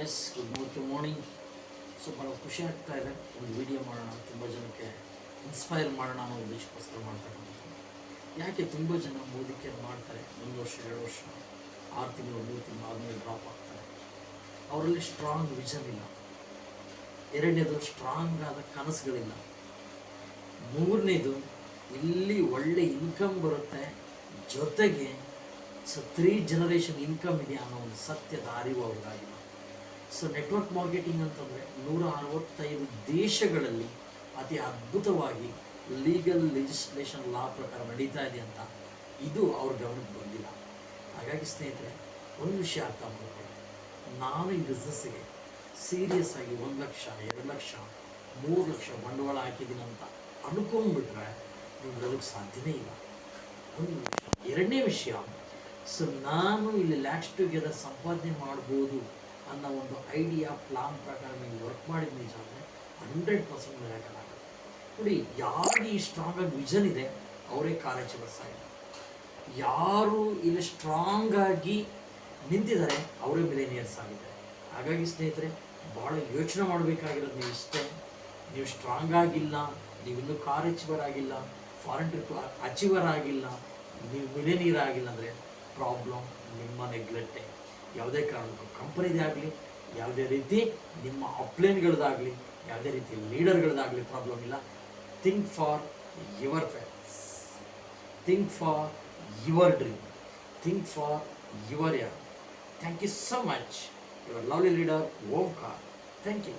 Yes good morning. So ಭಾಳ ಖುಷಿ ಆಗ್ತಾ ಇದೆ. ಒಂದು ವಿಡಿಯೋ ಮಾಡೋಣ, ತುಂಬ ಜನಕ್ಕೆ ಇನ್ಸ್ಪೈರ್ ಮಾಡೋಣ ಅನ್ನೋ ಉದ್ದೇಶಕ್ಕೋಸ್ಕರ ಮಾಡ್ತಕ್ಕಂಥದ್ದು. ಯಾಕೆ ತುಂಬ ಜನ ಮೋದಿಕೆ ಮಾಡ್ತಾರೆ, 1 ವರ್ಷ 2 ವರ್ಷ 6 ತಿಂಗಳು 3 ತಿಂಗಳು ಆದಮೇಲೆ ಡ್ರಾಪ್ ಆಗ್ತಾರೆ. ಅವರಲ್ಲಿ ಸ್ಟ್ರಾಂಗ್ ವಿಷನ್ ಇಲ್ಲ. ಎರಡನೇದು ಸ್ಟ್ರಾಂಗ್ ಆದ ಕನಸುಗಳಿಲ್ಲ. ಮೂರನೇದು ಇಲ್ಲಿ ಒಳ್ಳೆ ಇನ್ಕಮ್ ಬರುತ್ತೆ, ಜೊತೆಗೆ 3 ಜನರೇಷನ್ ಇನ್ಕಮ್ ಇದೆ ಅನ್ನೋ ಒಂದು ಸತ್ಯದ ಅರಿವು ಅವ್ರಿಗಾಗಿಲ್ಲ. ಸೊ ನೆಟ್ವರ್ಕ್ ಮಾರ್ಕೆಟಿಂಗ್ ಅಂತಂದರೆ 165 ದೇಶಗಳಲ್ಲಿ ಅತಿ ಅದ್ಭುತವಾಗಿ ಲೀಗಲ್ ಲೆಜಿಸ್ಲೇಷನ್ ಲಾ ಪ್ರಕಾರ ನಡೀತಾ ಇದೆ ಅಂತ ಇದು ಅವ್ರ ಗಮನಕ್ಕೆ ಬಂದಿಲ್ಲ. ಹಾಗಾಗಿ ಸ್ನೇಹಿತರೆ, ಒಂದು ವಿಷಯ ಅರ್ಥ ಮಾಡ್ಕೊಳ್ಳಿ. ನಾನು ಈ ಬಿಸ್ನೆಸ್ಸಿಗೆ ಸೀರಿಯಸ್ ಆಗಿ 1 ಲಕ್ಷ 2 ಲಕ್ಷ 3 ಲಕ್ಷ ಬಂಡವಾಳ ಹಾಕಿದ್ದೀನಿ ಅಂತ ಅನ್ಕೊಂಡ್ಬಿಟ್ರೆ ನೀವು ಬರೋದಕ್ಕೆ ಸಾಧ್ಯನೇ ಇಲ್ಲ. ಒಂದು ವಿಷಯ. ಎರಡನೇ ವಿಷಯ, ಸೊ ನಾನು ಇಲ್ಲಿ ಲ್ಯಾಕ್ಸ್ ಟುಗೆದರ್ ಸಂಪಾದನೆ ಮಾಡ್ಬೋದು ಅನ್ನೋ ಒಂದು ಐಡಿಯಾ ಪ್ಲಾನ್ ಪ್ರಕಾರ ನೀವು ವರ್ಕ್ ಮಾಡಿದ ನಿಜ ಅಂದರೆ 100% ಮಿರಾಕಲ್ ಆಗುತ್ತೆ. ನೋಡಿ, ಯಾರಿಗೆ ಈ ಸ್ಟ್ರಾಂಗ್ ಆಗಿ ವಿಷನ್ ಇದೆ ಅವರೇ ಕಾರ್ಯಚರ್ಸ್ ಆಗಿದೆ. ಯಾರು ಇಲ್ಲಿ ಸ್ಟ್ರಾಂಗ್ ಆಗಿ ನಿಂತಿದ್ದಾರೆ ಅವರೇ ಮಿಲೇನಿಯರ್ಸ್ ಆಗಿದ್ದಾರೆ. ಹಾಗಾಗಿ ಸ್ನೇಹಿತರೆ, ಭಾಳ ಯೋಚನೆ ಮಾಡಬೇಕಾಗಿರೋದು ನೀವು ಇಷ್ಟೇ. ನೀವು ಸ್ಟ್ರಾಂಗ್ ಆಗಿಲ್ಲ, ನೀವಿನ್ನೂ ಕಾರ್ ಅಚೀವರ್ ಆಗಿಲ್ಲ, ಫಾರಿನ್ ಟ್ರಿಪ್ ಅಚೀವರ್ ಆಗಿಲ್ಲ, ನೀವು ಮಿಲೇನಿಯರ್ ಆಗಿಲ್ಲ ಅಂದರೆ ಪ್ರಾಬ್ಲಮ್ ನಿಮ್ಮ ನೆಗ್ಲೆಕ್ಟೇ. ಯಾವುದೇ ಕಾರಣಕ್ಕೂ ಕಂಪನಿದೇ ಆಗಲಿ, ಯಾವುದೇ ರೀತಿ ನಿಮ್ಮ ಅಪ್ಲೈನ್ಗಳದ್ದಾಗಲಿ, ಯಾವುದೇ ರೀತಿ ಲೀಡರ್ಗಳದ್ದಾಗಲಿ ಪ್ರಾಬ್ಲಮ್ ಇಲ್ಲ. Think for your fans, think for your dream, think for your ಯಾರ್. Thank you so much. Your lovely leader Omkar. Thank you.